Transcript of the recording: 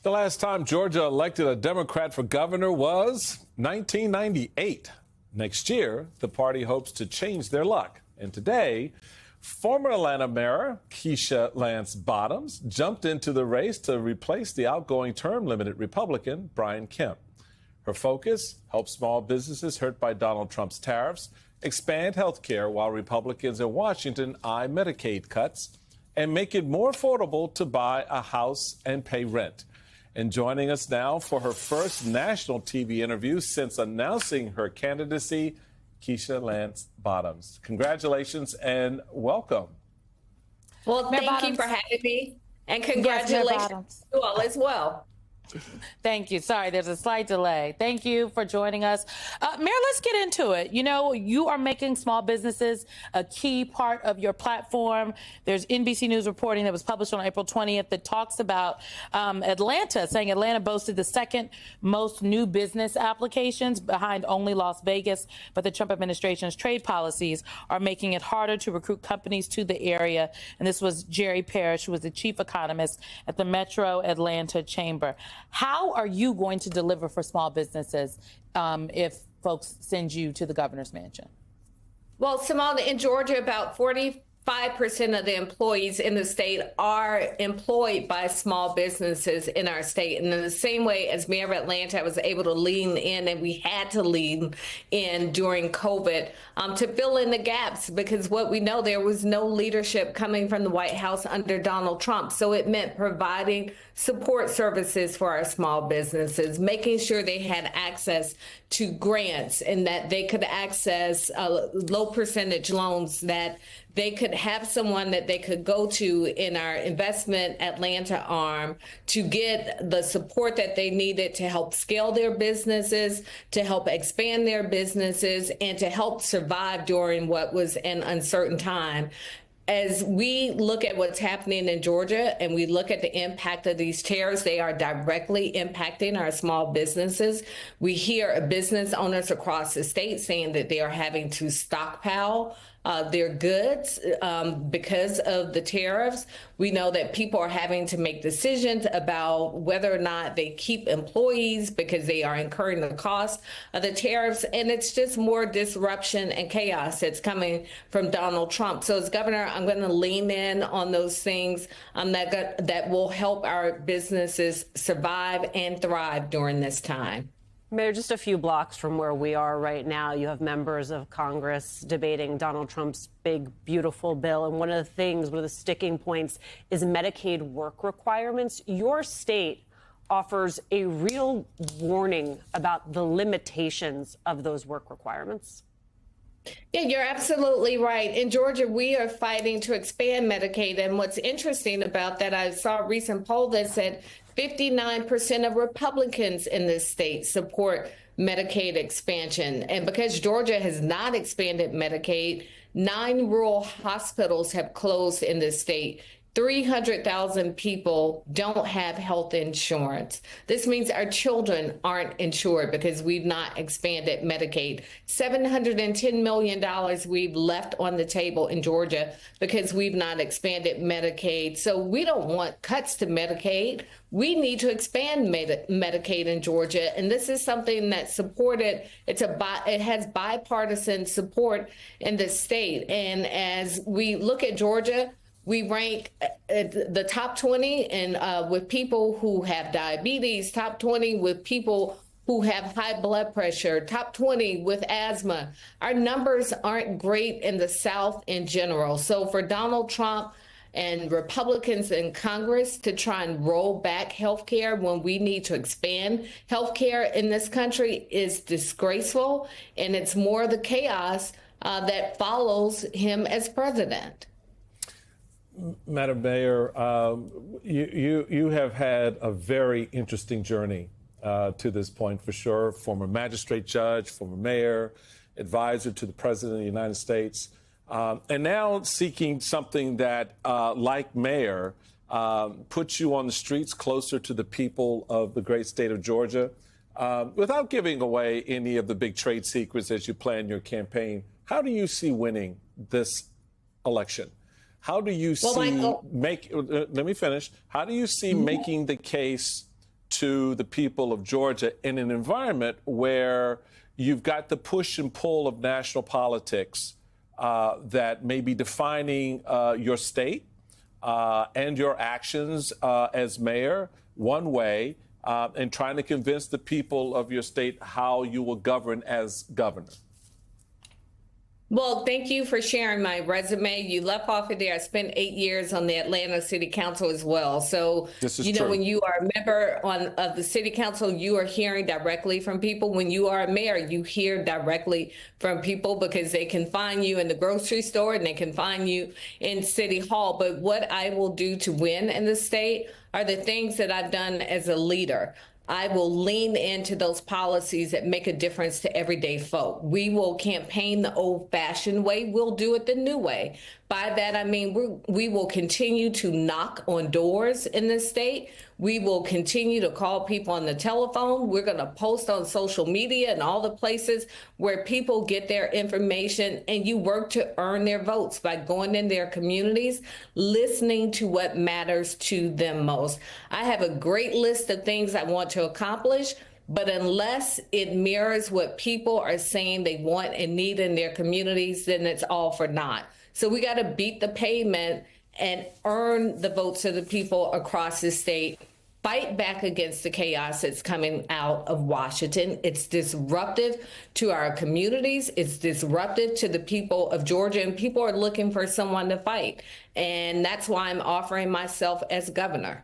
The last time Georgia elected a Democrat for governor was 1998. Next year, the party hopes to change their luck. And today, former Atlanta Mayor Keisha Lance Bottoms jumped into the race to replace the outgoing term-limited Republican Brian Kemp. Her focus: help small businesses hurt by Donald Trump's tariffs, expand health care while Republicans in Washington eye Medicaid cuts, and make it more affordable to buy a house and pay rent. And joining us now for her first national TV interview since announcing her candidacy, Keisha Lance Bottoms. Congratulations and welcome. Well, thank you for having me, and congratulations to all as well. Thank you. Sorry, there's a slight delay. Thank you for joining us. Mayor, let's get into it. You know, you are making small businesses a key part of your platform. There's NBC News reporting that was published on April 20th that talks about Atlanta, saying Atlanta boasted the second most new business applications behind only Las Vegas. But the Trump administration's trade policies are making it harder to recruit companies to the area. And this was Jerry Parrish, who was the chief economist at the Metro Atlanta Chamber. How are you going to deliver for small businesses if folks send you to the governor's mansion? Well, Simone, in Georgia, about 45% of the employees in the state are employed by small businesses in our state. And in the same way as Mayor of Atlanta, I was able to lean in, and we had to lean in during COVID to fill in the gaps, because what we know, there was no leadership coming from the White House under Donald Trump. So it meant providing support services for our small businesses, making sure they had access to grants and that they could access low percentage loans, that they could have someone that they could go to in our Investment Atlanta arm to get the support that they needed to help scale their businesses, to help expand their businesses, and to help survive during what was an uncertain time. As we look at what's happening in Georgia and we look at the impact of these tariffs, they are directly impacting our small businesses. We hear business owners across the state saying that they are having to stockpile their goods because of the tariffs. We know that people are having to make decisions about whether or not they keep employees because they are incurring the cost of the tariffs. And it's just more disruption and chaos that's coming from Donald Trump. So as governor, I'm going to lean in on those things that will help our businesses survive and thrive during this time. Mayor, just a few blocks from where we are right now, you have members of Congress debating Donald Trump's big, beautiful bill. And one of the sticking points is Medicaid work requirements. Your state offers a real warning about the limitations of those work requirements. Yeah, you're absolutely right. In Georgia, we are fighting to expand Medicaid. And what's interesting about that, I saw a recent poll that said 59% of Republicans in this state support Medicaid expansion. And because Georgia has not expanded Medicaid, 9 rural hospitals have closed in this state. 300,000 people don't have health insurance. This means our children aren't insured because we've not expanded Medicaid. $710 million we've left on the table in Georgia because we've not expanded Medicaid. So we don't want cuts to Medicaid. We need to expand Medicaid in Georgia. And this is something that's supported. It has bipartisan support in the state. And as we look at Georgia, we rank at the top 20 and with people who have diabetes, top 20 with people who have high blood pressure, top 20 with asthma. Our numbers aren't great in the South in general. So for Donald Trump and Republicans in Congress to try and roll back health care when we need to expand health care in this country is disgraceful. And it's more the chaos that follows him as president. Madam Mayor, you have had a very interesting journey to this point, for sure. Former magistrate judge, former mayor, advisor to the President of the United States, and now seeking something that, like mayor, puts you on the streets closer to the people of the great state of Georgia. Without giving away any of the big trade secrets as you plan your campaign, how do you see winning this election? How do you see let me finish. How do you see making the case to the people of Georgia in an environment where you've got the push and pull of national politics that may be defining your state and your actions as mayor one way, and trying to convince the people of your state how you will govern as governor? Well, thank you for sharing my resume. You left off of there. I spent 8 years on the Atlanta City Council as well. So, true. When you are a member of the City Council, you are hearing directly from people. When you are a mayor, you hear directly from people because they can find you in the grocery store and they can find you in City Hall. But what I will do to win in the state are the things that I've done as a leader. I will lean into those policies that make a difference to everyday folk. We will campaign the old-fashioned way. We'll do it the new way. By that, I mean we will continue to knock on doors in this state. We will continue to call people on the telephone. We're going to post on social media and all the places where people get their information, and you work to earn their votes by going in their communities, listening to what matters to them most. I have a great list of things I want to accomplish, but unless it mirrors what people are saying they want and need in their communities, then it's all for naught. So we got to beat the pavement and earn the votes of the people across the state. Fight back against the chaos that's coming out of Washington. It's disruptive to our communities. It's disruptive to the people of Georgia, and people are looking for someone to fight. And that's why I'm offering myself as governor.